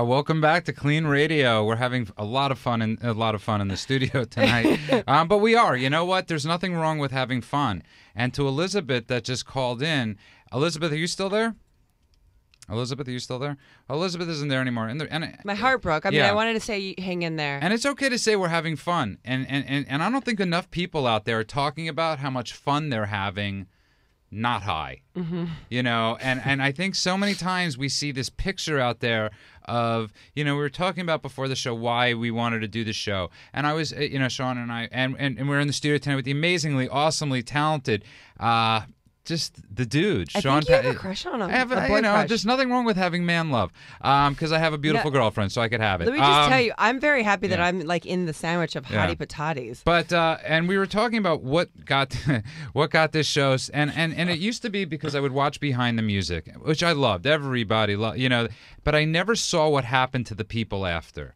Welcome back to Clean Radio. We're having a lot of fun in the studio tonight. But we are. You know what? There's nothing wrong with having fun. And to Elizabeth that just called in, Elizabeth, are you still there? Elizabeth, are you still there? Elizabeth isn't there anymore. My heart broke. I mean, I wanted to say hang in there. And it's okay to say we're having fun. And I don't think enough people out there are talking about how much fun they're having not high. Mm-hmm. You know, and I think so many times we see this picture out there of, we were talking about before the show why we wanted to do the show. And I was, Sean and I, and we're in the studio tonight with the amazingly, awesomely talented, just the dude, Sean. I think you have a crush on him. Crush. There's nothing wrong with having man love, because I have a beautiful girlfrild, so I could have it. Let me just tell you, I'm very happy that I'm like in the sandwich of hottie patatis. But and we were talking about what got this show, and it used to be because I would watch Behind the Music, which I loved. Everybody loved, but I never saw what happened to the people after.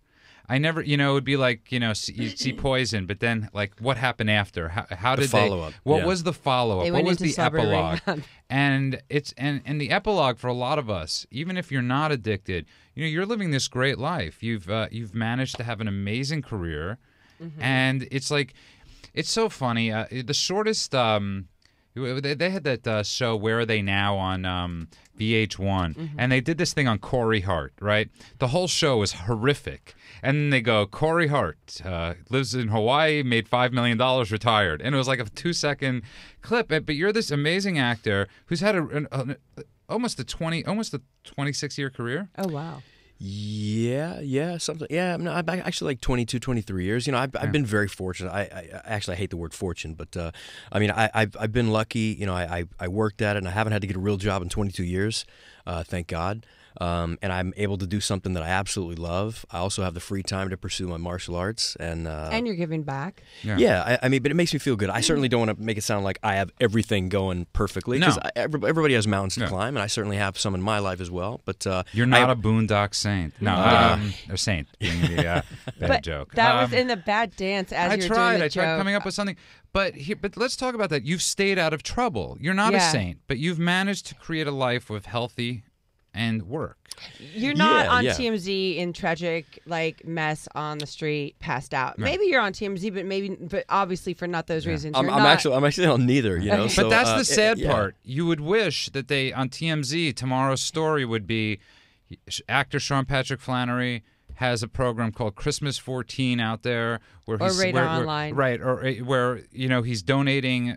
I never, it would be like, you'd see Poison, but then, like, what happened after? How did follow-up. What was the follow-up? What was the epilogue? Rehab. And it's and the epilogue for a lot of us, even if you're not addicted, you're living this great life. You've managed to have an amazing career, and it's like, it's so funny. The shortest. They had that show, Where Are They Now, on VH1, and they did this thing on Corey Hart, right? The whole show was horrific. And then they go, Corey Hart lives in Hawaii, made $5 million, retired. And it was like a 2-second clip. But you're this amazing actor who's had almost a 26-year career. Oh, wow. Yeah, something. Yeah, no, I'm actually like 22, 23 years. I've been very fortunate. I actually hate the word fortune, but I mean, I've been lucky. I worked at it, and I haven't had to get a real job in 22 years, thank God. And I'm able to do something that I absolutely love. I also have the free time to pursue my martial arts, and you're giving back. Yeah, I mean, but it makes me feel good. I certainly don't want to make it sound like I have everything going perfectly, because everybody has mountains to climb, and I certainly have some in my life as well. But you're not a boondock saint. No, or saint being the bad joke. That was in the bad dance as you were doing the joke. I tried coming up with something. But let's talk about that. You've stayed out of trouble. You're not a saint, but you've managed to create a life with healthy and work. You're not on TMZ in tragic mess on the street, passed out. Maybe you're on TMZ, but obviously for not those reasons. I'm actually on neither. But so, that's the sad part. You would wish that they on TMZ tomorrow's story would be actor Sean Patrick Flanery has a program called Christmas 14 out there where he's online, right? Or where he's donating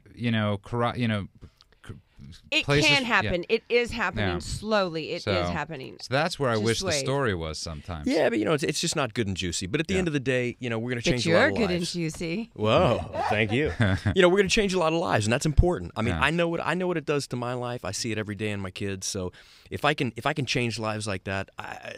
It places, can happen. Yeah. It is happening slowly. It is happening. So that's where I wish the wait. story was sometimes. Yeah, but it's just not good and juicy. But at the end of the day, we're going to change a lot of lives. But you're good and juicy. Whoa, thank you. We're going to change a lot of lives, and that's important. I mean, I know what it does to my life. I see it every day in my kids. So if I can change lives like that,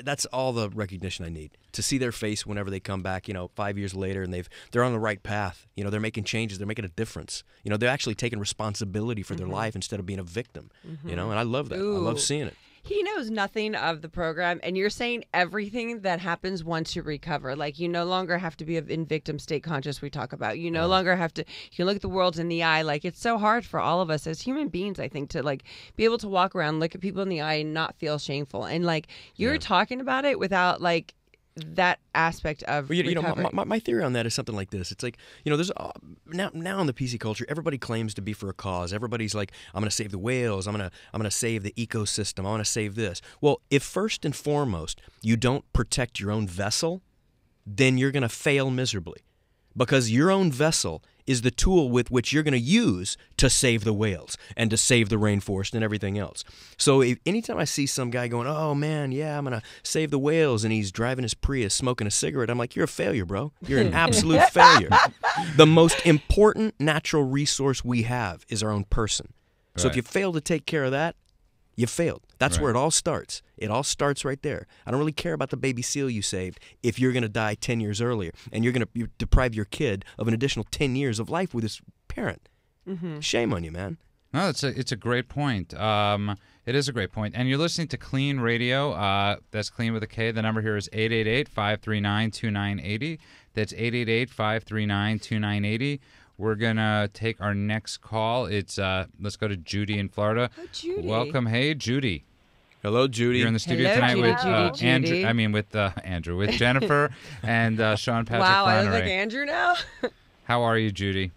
that's all the recognition I need. To see their face whenever they come back, 5 years later, and they're on the right path. They're making changes. They're making a difference. They're actually taking responsibility for their life instead of being a victim. And I love that. Ooh. I love seeing it. He knows nothing of the program, and you're saying everything that happens once you recover. Like, you no longer have to be in victim state conscious, we talk about. You no longer have to, you can look at the world in the eye. Like, it's so hard for all of us as human beings, I think, to, be able to walk around, look at people in the eye, and not feel shameful. And, you're talking about it without, that aspect of recovery. My theory on that is something like this. It's like, there's now in the PC culture, everybody claims to be for a cause. Everybody's like, I'm going to save the whales. I'm going to save the ecosystem. I want to save this. Well, if first and foremost you don't protect your own vessel, then you're going to fail miserably, because your own vessel is the tool with which you're going to use to save the whales and to save the rainforest and everything else. So anytime I see some guy going, oh man, yeah, I'm going to save the whales, and he's driving his Prius smoking a cigarette, I'm like, you're a failure, bro. You're an absolute failure. The most important natural resource we have is our own person. So if you fail to take care of that, you failed. That's where it all starts. It all starts right there. I don't really care about the baby seal you saved if you're going to die 10 years earlier, and you're going to deprive your kid of an additional 10 years of life with his parent. Shame on you, man. No, it's a great point. It is a great point. And you're listening to Clean Radio. That's Clean with a K. The number here is 888-539-2980. That's 888-539-2980. We're going to take our next call. It's let's go to Judy in Florida. Oh, Judy. Welcome. Hey, Judy. Hello, Judy. You're in the studio Hello, tonight Judy, with Judy. Andrew. I mean, with Andrew, with Jennifer and Sean Patrick Wow, I look Flanery. like Andrew now. How are you, Judy?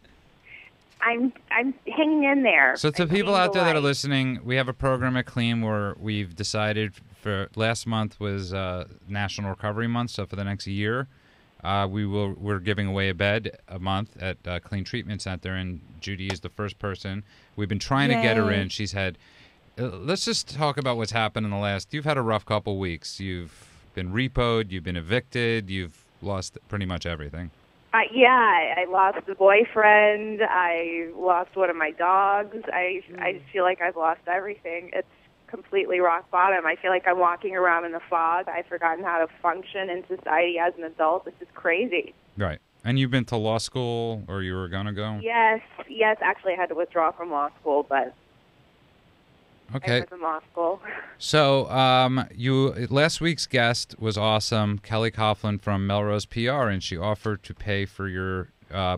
I'm hanging in there. So to I'm people being out there that are delayed. listening, we have a program at KLEAN where we've decided for last month was National Recovery Month. So for the next year, we're giving away a bed a month at KLEAN Treatment Center, and Judy is the first person. We've been trying to get her Yay. in. She's had. Let's just talk about what's happened in the last. You've had a rough couple weeks. You've been repoed. You've been evicted. You've lost pretty much everything. Yeah, I lost a boyfriend. I lost one of my dogs. I just feel like I've lost everything. It's completely rock bottom. I feel like I'm walking around in a fog. I've forgotten how to function in society as an adult. This is crazy. Right. And you've been to law school, or you were gonna go? Yes. Actually, I had to withdraw from law school, but Okay. I was in law school. So, last week's guest was awesome, Kelly Coughlin from Melrose PR, and she offered to pay for your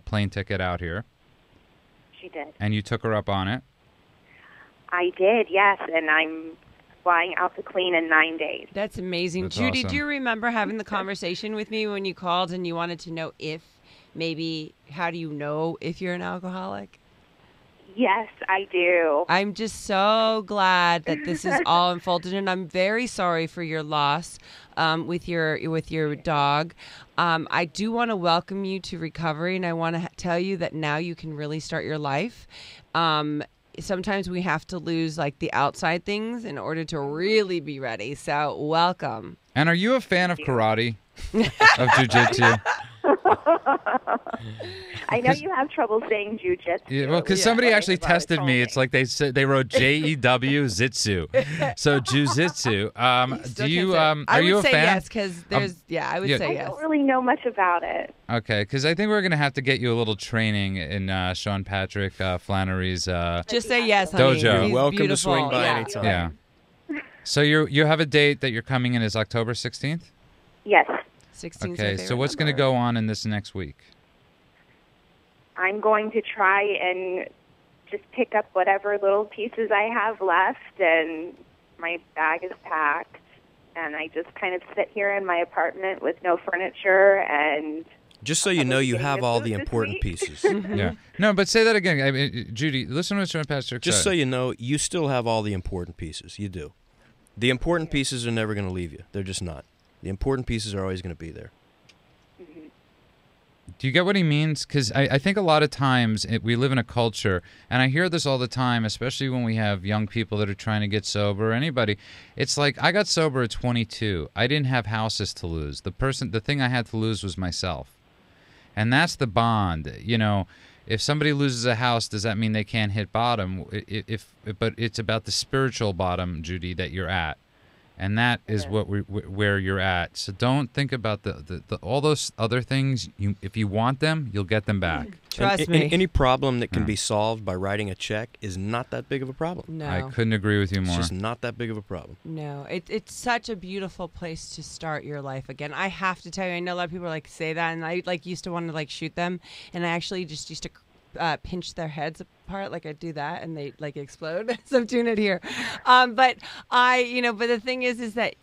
plane ticket out here, She did. and you took her up on it. I did, yes, and I'm flying out to KLEAN in 9 days. That's amazing. That's Judy, awesome. do you remember having the conversation with me when you called and you wanted to know how do you know if you're an alcoholic? Yes, I do. I'm just so glad that this is all unfolded, and I'm very sorry for your loss with your dog. I do want to welcome you to recovery, and I want to tell you that now you can really start your life. Sometimes we have to lose like the outside things in order to really be ready. So welcome. And are you a fan of karate, of jiu-jitsu? I know you have trouble saying jujitsu. Yeah, well, because somebody actually tested me. It's like they said they wrote Jew Zitsu, so jujitsu. Do you? Are you a fan? I would say yes, because there's. I would say I yes. don't really know much about it. Okay, because I think we're gonna have to get you a little training in Sean Patrick Flanery's. Just say yes, honey. Dojo. He's You're welcome to beautiful. swing by Yeah. anytime. Yeah. So you have a date that you're coming in is October 16th. Yes, 16's my Okay, so favorite what's going to number. go on in this next week? I'm going to try and just pick up whatever little pieces I have left, and my bag is packed, and I just kind of sit here in my apartment with no furniture and. Just so you know, you have all the This important week? pieces. Yeah. No, but say that again. I mean, Judy, listen to what Sean Patrick Just said. so you know, you still have all the important pieces. You do. The important pieces are never going to leave you. They're just not. The important pieces are always going to be there. Do you get what he means? Because I think a lot of times we live in a culture, and I hear this all the time, especially when we have young people that are trying to get sober, or anybody. It's like, I got sober at 22. I didn't have houses to lose. The thing I had to lose was myself. And that's the bond. You know, if somebody loses a house, does that mean they can't hit bottom? But it's about the spiritual bottom, Judy, that you're at. And that is where you're at. So don't think about the all those other things. If you want them, you'll get them back. Trust And me. any problem that can be solved by writing a check is not that big of a problem. No. I couldn't agree with you It's more. just not that big of a problem. No, it's such a beautiful place to start your life again. I have to tell you, I know a lot of people like say that, and I like used to want to like shoot them, and I actually just used to pinch their heads apart, like I do that, and they like explode. So I'm doing it here, but the thing is that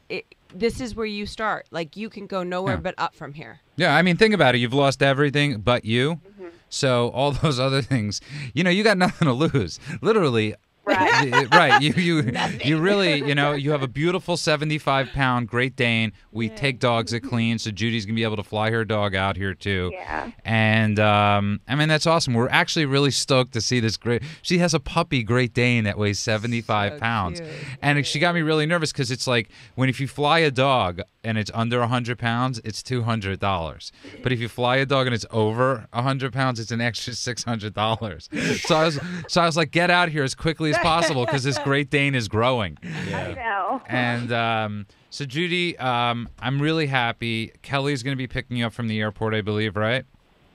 this is where you start. Like you can go nowhere Yeah. but up from here. Yeah, I mean, think about it. You've lost everything but you. So all those other things, you got nothing to lose. Literally. Right. Right. You really, you have a beautiful 75-pound Great Dane. We take dogs at KLEAN, so Judy's going to be able to fly her dog out here, too. Yeah. And, I mean, that's awesome. We're actually really stoked to see this she has a puppy Great Dane that weighs 75 So pounds. cute. And she got me really nervous because it's like if you fly a dog and it's under 100 pounds, it's $200. But if you fly a dog and it's over 100 pounds, it's an extra $600. So I was like, get out here as quickly as possible because this Great Dane is growing. I know. And so, Judy, I'm really happy. Kelly's going to be picking you up from the airport, I believe, right?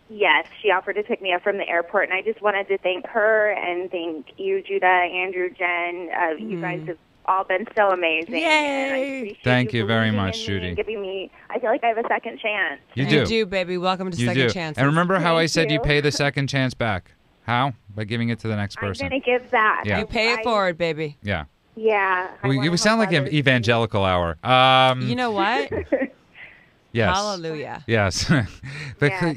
Yes, she offered to pick me up from the airport, and I just wanted to thank her and thank you, Judah, Andrew, Jen. You guys have all been so amazing. Yay! And I appreciate Thank you very believing much, in me Judy. and giving me, I feel like I have a second chance. You You do. do, baby. Welcome to You Second do. Chances. And remember how I Thank said you you. pay the second chance back? How? By giving it to the next person. I'm going to give back. Yeah. You pay it forward, baby. Yeah. Yeah. I We wanna sound help like an others. evangelical hour. You know what? Yes. Hallelujah. Yes. but, Yeah.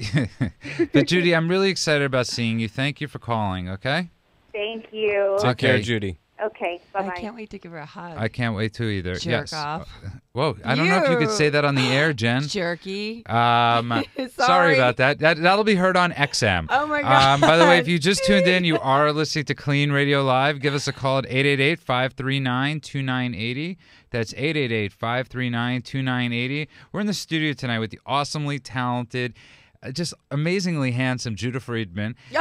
but Judy, I'm really excited about seeing you. Thank you for calling, okay? Thank you. Take care, Okay. Judy. Okay. Bye-bye. I can't wait to give her a hug. I can't wait to either. Jerk yes. off. Whoa, I don't know if you could say that on the air, Jen. Jerky. Sorry Sorry. about that. That'll be heard on XM. Oh, my God. By the way, if you just tuned in, you are listening to Clean Radio Live. Give us a call at 888-539-2980. That's 888-539-2980. We're in the studio tonight with the awesomely talented, just amazingly handsome Judah Friedman. No,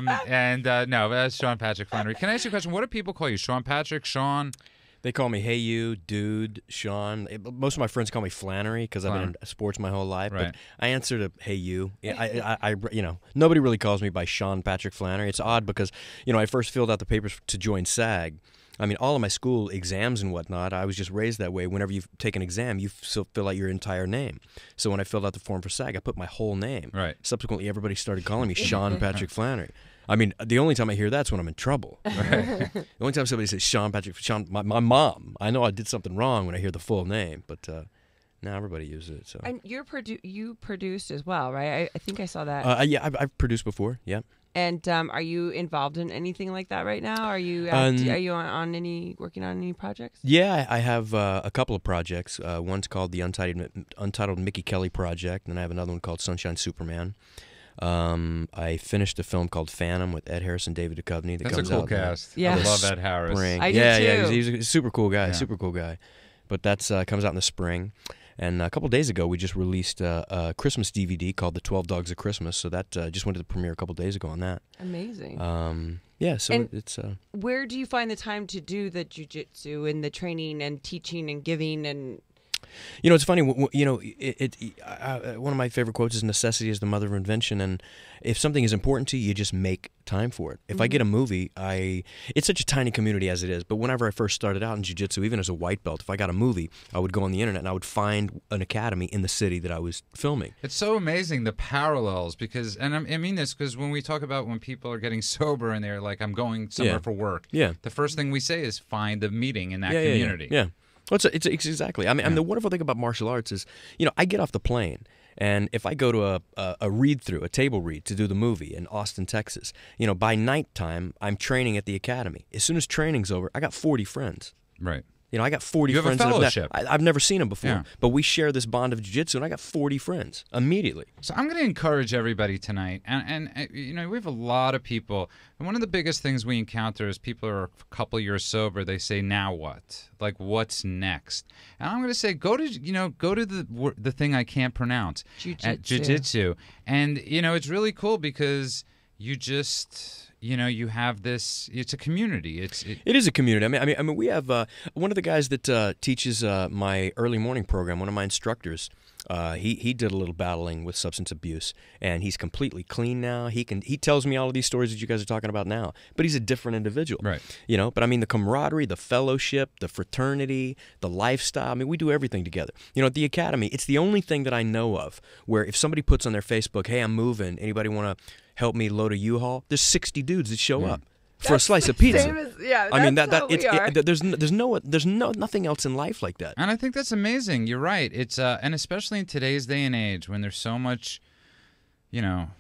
that's Sean Patrick Flanery. Can I ask you a question? What do people call you? Sean Patrick? Sean? They call me Hey You, Dude, Sean. Most of my friends call me Flanery because I've been in sports my whole life. Right. But I answer to Hey You. I nobody really calls me by Sean Patrick Flanery. It's odd because, I first filled out the papers to join SAG. I mean, all of my school exams and whatnot, I was just raised that way. Whenever you take an exam, you fill out your entire name. So when I filled out the form for SAG, I put my whole name. Right. Subsequently, everybody started calling me Sean Patrick Flanery. I mean, the only time I hear that's when I'm in trouble. Right. The only time somebody says Sean Patrick, my mom, I know I did something wrong when I hear the full name, but now everybody uses it. So. And you produced as well, right? I think I saw that. Yeah, I've produced before. Yeah. And are you involved in anything like that right now? Are you working on any projects? Yeah, I have a couple of projects. One's called the Untitled Mickey Kelly Project, and I have another one called Sunshine Superman. I finished a film called Phantom with Ed Harris and David Duchovny. That's a cool cast. Yeah. I love Ed Harris. Spring. I do yeah, too. he's a super cool guy. Yeah. Super cool guy. But that's comes out in the spring. And a couple days ago, we just released a Christmas DVD called The 12 Dogs of Christmas. So that just went to the premiere a couple days ago on that. Amazing. Yeah, so And it's... where do you find the time to do the jiu-jitsu and the training and teaching and giving and... It's funny. One of my favorite quotes is "Necessity is the mother of invention." And if something is important to you, you just make time for it. If I get a movie, it's such a tiny community as it is. But whenever I first started out in jiu-jitsu, even as a white belt, if I got a movie, I would go on the internet and I would find an academy in the city that I was filming. It's so amazing, the parallels, because, and I mean this because when we talk about when people are getting sober and they're like, I'm going somewhere for work, the first thing we say is find a meeting in that community. Yeah. Well, it's exactly. I mean, the wonderful thing about martial arts is, I get off the plane, and if I go to a read-through, a table read to do the movie in Austin, Texas, by nighttime, I'm training at the academy. As soon as training's over, I got 40 friends. Right. I got 40 You have a friends. fellowship. I've never seen them before, Yeah. but we share this bond of jiu-jitsu, and I got 40 friends immediately. So I'm going to encourage everybody tonight, and we have a lot of people, and one of the biggest things we encounter is people are a couple years sober. They say, "Now what? Like, what's next?" And I'm going to say, go to the thing I can't pronounce, jiu-jitsu, and it's really cool because you just. You have this. It's a community. It is a community. I mean, we have one of the guys that teaches my early morning program. One of my instructors. He did a little battling with substance abuse, and he's completely clean now. He tells me all of these stories that you guys are talking about now, but he's a different individual. Right. But I mean, the camaraderie, the fellowship, the fraternity, the lifestyle. I mean, we do everything together. At the academy, it's the only thing that I know of where if somebody puts on their Facebook, "Hey, I'm moving. Anybody want to help me load a U-Haul?" There's 60 dudes that show up for a slice of pizza. I mean, there's nothing else in life like that. And I think that's amazing. You're right. It's and especially in today's day and age when there's so much,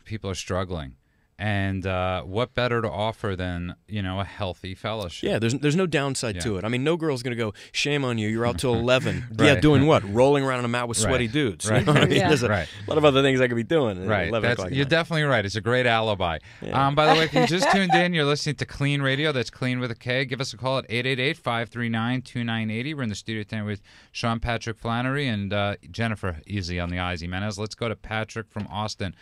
people are struggling. And what better to offer than, a healthy fellowship? Yeah, there's no downside to it. I mean, no girl's going to go, "Shame on you, you're out till 11. Right. Yeah, doing what? Rolling around on a mat with sweaty dudes. Right. You know what I mean? There's a Right. lot of other things I could be doing. Right. At 11 o'clock at You're night. definitely right. It's a great alibi. Yeah. By the way, if you just tuned in, you're listening to Clean Radio. That's Clean with a K. Give us a call at 888-539-2980. We're in the studio tonight with Sean Patrick Flanery and Jennifer, easy on the eyes, Gimenez. Let's go to Patrick from Austin.